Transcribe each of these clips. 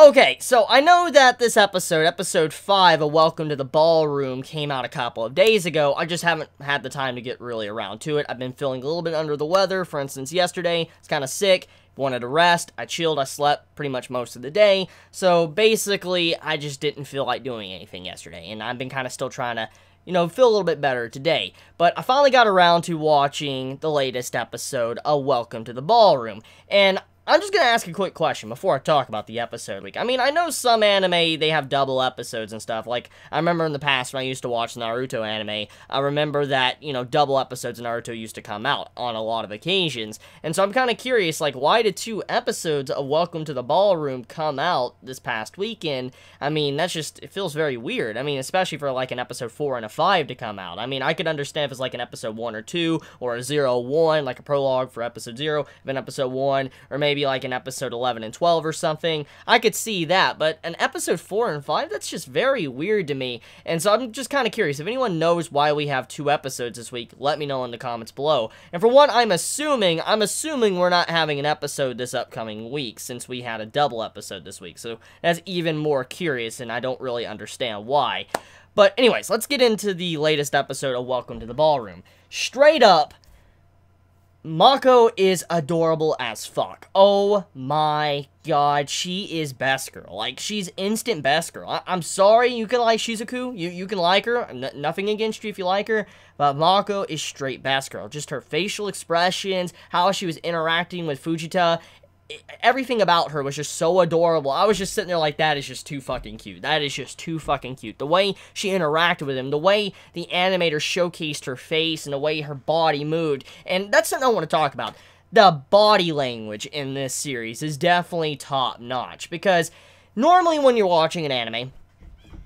Okay, so I know that this episode 5 of Welcome to the Ballroom, came out a couple of days ago. I just haven't had the time to get really around to it. I've been feeling a little bit under the weather. For instance, yesterday, I was kind of sick, wanted to rest, I chilled, I slept pretty much most of the day. So basically, I just didn't feel like doing anything yesterday, and I've been kind of still trying to feel a little bit better today. But I finally got around to watching the latest episode of Welcome to the Ballroom. And I'm just going to ask a quick question before I talk about the episode leak. I mean, I know some anime, they have double episodes and stuff. Like, I remember in the past when I used to watch Naruto anime, I remember that, double episodes of Naruto used to come out on a lot of occasions. And so I'm kind of curious, like, why did 2 episodes of Welcome to the Ballroom come out this past weekend? I mean, it feels very weird. I mean, especially for, like, an episode 4 and a 5 to come out. I mean, I could understand if it's, like, an episode 1 or 2, or a 0-1, like a prologue for episode 0, then episode 1, or maybe like an episode 11 and 12 or something. I could see that, but an episode 4 and 5, that's just very weird to me. And so I'm just kind of curious, if anyone knows why we have 2 episodes this week, let me know in the comments below. And for one, I'm assuming we're not having an episode this upcoming week, since we had a double episode this week. So that's even more curious, and I don't really understand why. But anyways, let's get into the latest episode of Welcome to the Ballroom. Straight up, Mako is adorable as fuck. Oh my god, she is best girl. Like, she's instant best girl. I'm sorry you can like Shizuku, you can like her, nothing against you if you like her, but Mako is straight best girl. Just her facial expressions, how she was interacting with Fujita, everything about her was just so adorable. I was just sitting there like, that is just too fucking cute. That is just too fucking cute. The way she interacted with him, the way the animator showcased her face, and the way her body moved. And that's something I want to talk about. The body language in this series is definitely top-notch, because normally when you're watching an anime,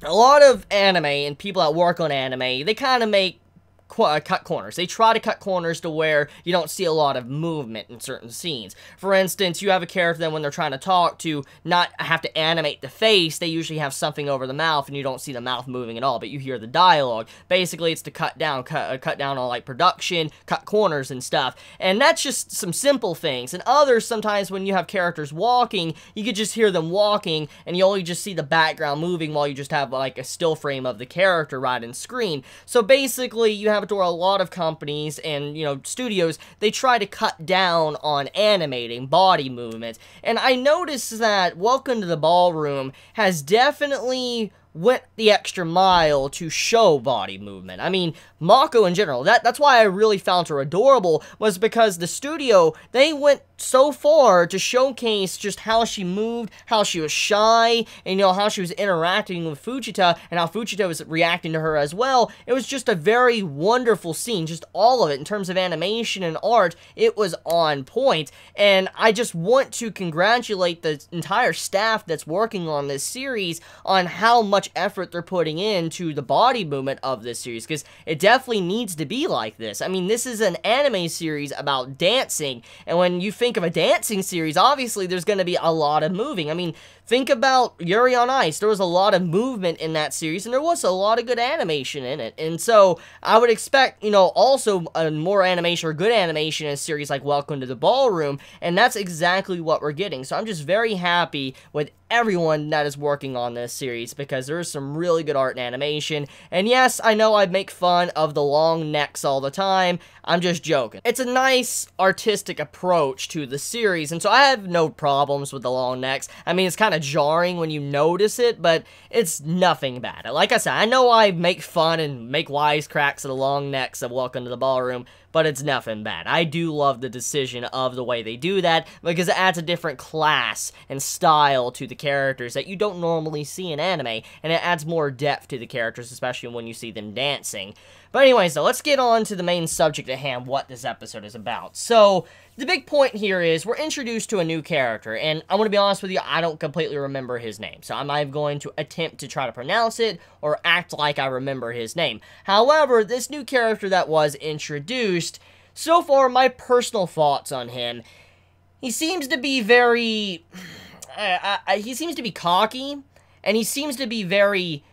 a lot of anime and people that work on anime, they kind of make cut corners. They try to cut corners to where you don't see a lot of movement in certain scenes. For instance, you have a character that when they're trying to talk, to not have to animate the face, they usually have something over the mouth and you don't see the mouth moving at all, but you hear the dialogue. Basically, it's to cut down on like production, cut corners and stuff. And that's just some simple things. And others, sometimes when you have characters walking, you could just hear them walking and you only just see the background moving while you just have like a still frame of the character right in screen. So basically, you have it to where a lot of companies and, studios, they try to cut down on animating body movements. And I noticed that Welcome to the Ballroom has definitely went the extra mile to show body movement. I mean, Mako in general, that's why I really found her adorable, was because the studio, they went so far to showcase just how she moved, how she was shy, and how she was interacting with Fujita, and how Fujita was reacting to her as well. It was just a very wonderful scene, just all of it, in terms of animation and art, it was on point, and I just want to congratulate the entire staff that's working on this series on how much effort they're putting into the body movement of this series, because it definitely needs to be like this. I mean, this is an anime series about dancing, and when you think of a dancing series, obviously there's going to be a lot of moving. I mean, think about Yuri on Ice. There was a lot of movement in that series, and there was a lot of good animation in it. And so, I would expect, also more animation or good animation in a series like Welcome to the Ballroom, and that's exactly what we're getting. So I'm just very happy with everyone that is working on this series, because there is some really good art and animation. And yes, I know I make fun of the long necks all the time. I'm just joking. It's a nice artistic approach to the series, and so I have no problems with the long necks. I mean, it's kind of jarring when you notice it, but it's nothing bad. Like I said, I know I make fun and make wisecracks of the long necks of Welcome to the Ballroom, but it's nothing bad. I do love the decision of the way they do that, because it adds a different class and style to the characters that you don't normally see in anime, and it adds more depth to the characters, especially when you see them dancing. But anyways, though, let's get on to the main subject at hand, what this episode is about. So, the big point here is we're introduced to a new character, and I'm going to be honest with you, I don't completely remember his name. So I'm either going to attempt to try to pronounce it or act like I remember his name. However, this new character that was introduced, so far, my personal thoughts on him, he seems to be very, he seems to be cocky, and he seems to be very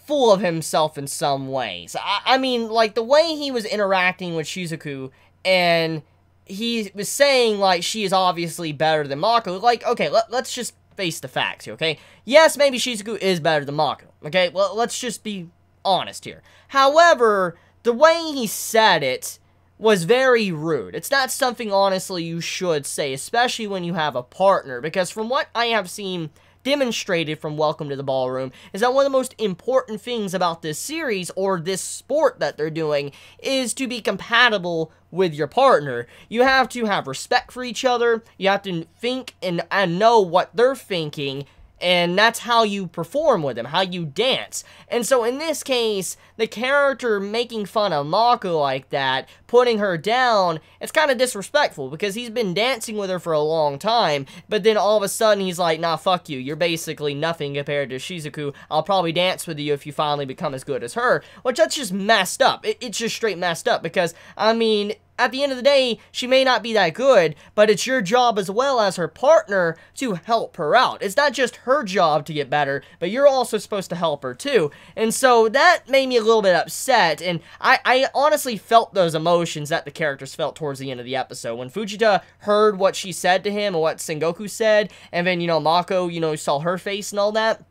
full of himself in some ways. I mean, like, the way he was interacting with Shizuku, and he was saying, like, she is obviously better than Mako. Like, okay, let's just face the facts here, okay? Yes, maybe Shizuku is better than Mako, okay? Well, let's just be honest here. However, the way he said it was very rude. It's not something, honestly, you should say, especially when you have a partner, because from what I have seen demonstrated from Welcome to the Ballroom is that one of the most important things about this series, or this sport that they're doing, is to be compatible with your partner. You have to have respect for each other, you have to think and know what they're thinking, and that's how you perform with them, how you dance. And so in this case, the character making fun of Mako like that, putting her down, it's kind of disrespectful because he's been dancing with her for a long time, but then all of a sudden he's like, nah, fuck you, you're basically nothing compared to Shizuku, I'll probably dance with you if you finally become as good as her, which that's just messed up. It's just straight messed up because, I mean, at the end of the day, she may not be that good, but it's your job as well as her partner to help her out. It's not just her job to get better, but you're also supposed to help her too. And so that made me a little bit upset, and I honestly felt those emotions that the characters felt towards the end of the episode. When Fujita heard what she said to him, or what Sengoku said, and then, you know, Mako, you know, saw her face and all that,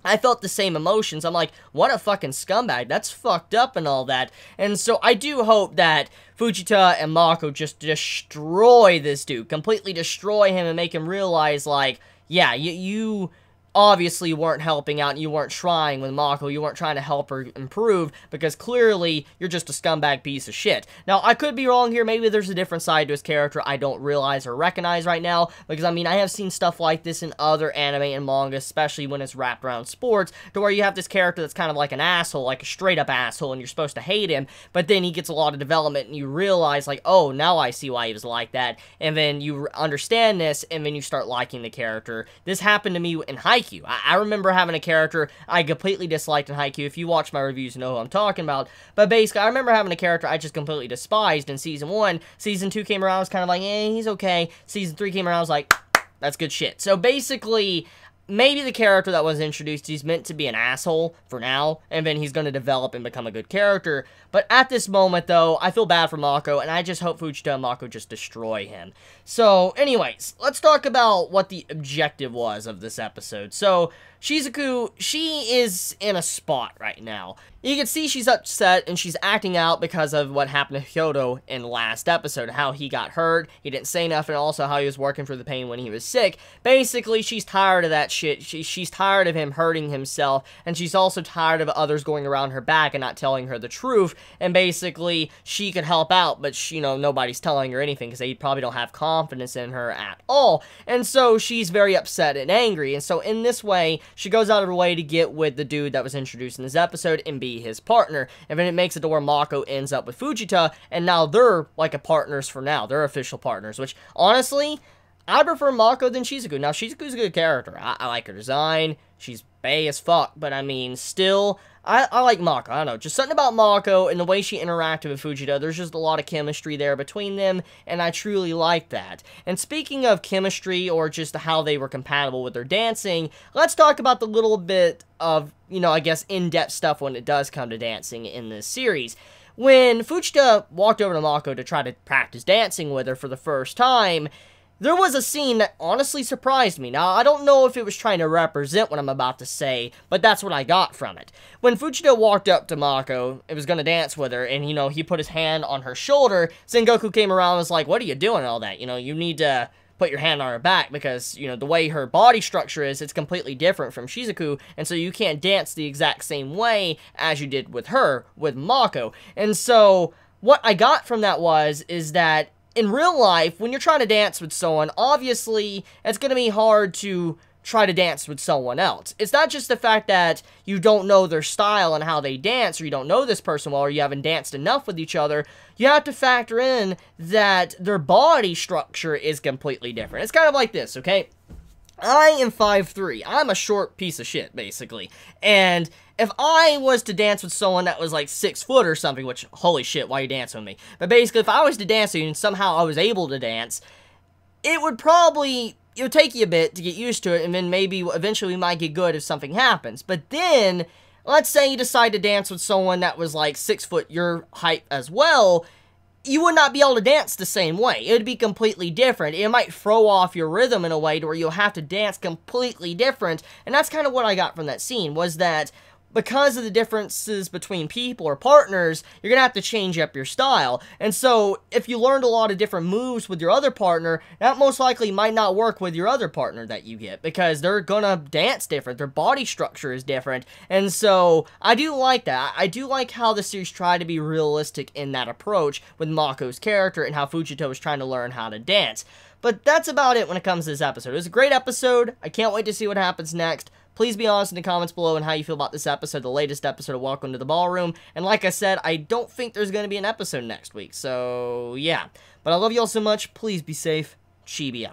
I felt the same emotions. I'm like, what a fucking scumbag. That's fucked up and all that. And so I do hope that Fujita and Mako just destroy this dude. Completely destroy him and make him realize, like, yeah, you obviously weren't helping out and you weren't trying with Mako. You weren't trying to help her improve because clearly you're just a scumbag piece of shit. Now, I could be wrong here. Maybe there's a different side to his character I don't realize or recognize right now because, I mean, I have seen stuff like this in other anime and manga, especially when it's wrapped around sports, to where you have this character that's kind of like an asshole, like a straight-up asshole, and you're supposed to hate him, but then he gets a lot of development and you realize, like, oh, now I see why he was like that, and then you understand this, and then you start liking the character. This happened to me in Haikyuu. I remember having a character I completely disliked in Haikyuu. If you watch my reviews, you know who I'm talking about. But basically, I remember having a character I just completely despised in Season 1. Season 2 came around, I was kind of like, eh, he's okay. Season 3 came around, I was like, that's good shit. So basically, maybe the character that was introduced, he's meant to be an asshole for now, and then he's going to develop and become a good character. But at this moment, though, I feel bad for Mako, and I just hope Fujita and Mako just destroy him. So, anyways, let's talk about what the objective was of this episode. So, Shizuku, she is in a spot right now. You can see she's upset and she's acting out because of what happened to Hyodo in the last episode, how he got hurt, he didn't say enough, and also how he was working for the pain when he was sick. Basically, she's tired of that shit. She's tired of him hurting himself, and she's also tired of others going around her back and not telling her the truth, and basically, she could help out, but she, you know, nobody's telling her anything because they probably don't have confidence in her at all, and so she's very upset and angry, and so in this way, she goes out of her way to get with the dude that was introduced in this episode and be his partner, and then it makes it to where Mako ends up with Fujita, and now they're like a partners for now. They're official partners, which, honestly, I prefer Mako than Shizuku. Now, Shizuku's a good character. I like her design. She's bae as fuck, but I mean, still, I like Mako. I don't know, just something about Mako and the way she interacted with Fujita, there's just a lot of chemistry there between them, and I truly like that. And speaking of chemistry, or just how they were compatible with their dancing, let's talk about the little bit of, you know, I guess, in-depth stuff when it does come to dancing in this series. When Fujita walked over to Mako to try to practice dancing with her for the first time, there was a scene that honestly surprised me. Now, I don't know if it was trying to represent what I'm about to say, but that's what I got from it. When Fujita walked up to Mako, it was going to dance with her, and, you know, he put his hand on her shoulder, Sengoku came around and was like, what are you doing and all that? You know, you need to put your hand on her back because, you know, the way her body structure is, it's completely different from Shizuku, and so you can't dance the exact same way as you did with her, with Mako. And so, what I got from that is that in real life, when you're trying to dance with someone, obviously, it's going to be hard to try to dance with someone else. It's not just the fact that you don't know their style and how they dance, or you don't know this person well, or you haven't danced enough with each other. You have to factor in that their body structure is completely different. It's kind of like this, okay? I am 5'3". I'm a short piece of shit, basically. And if I was to dance with someone that was like 6 foot or something, which, holy shit, why are you dancing with me? But basically, if I was to dance with you and somehow I was able to dance, it would take you a bit to get used to it, and then maybe eventually we might get good if something happens. But then, let's say you decide to dance with someone that was like 6 foot your height as well, you would not be able to dance the same way. It would be completely different. It might throw off your rhythm in a way to where you'll have to dance completely different, and that's kind of what I got from that scene, was that because of the differences between people or partners, you're gonna have to change up your style. And so, if you learned a lot of different moves with your other partner, that most likely might not work with your other partner that you get, because they're gonna dance different, their body structure is different. And so, I do like that. I do like how the series tried to be realistic in that approach with Mako's character and how Fujito was trying to learn how to dance. But that's about it when it comes to this episode. It was a great episode. I can't wait to see what happens next. Please be honest in the comments below on how you feel about this episode, the latest episode of Welcome to the Ballroom. And like I said, I don't think there's going to be an episode next week. So, yeah. But I love you all so much. Please be safe. Chibi out.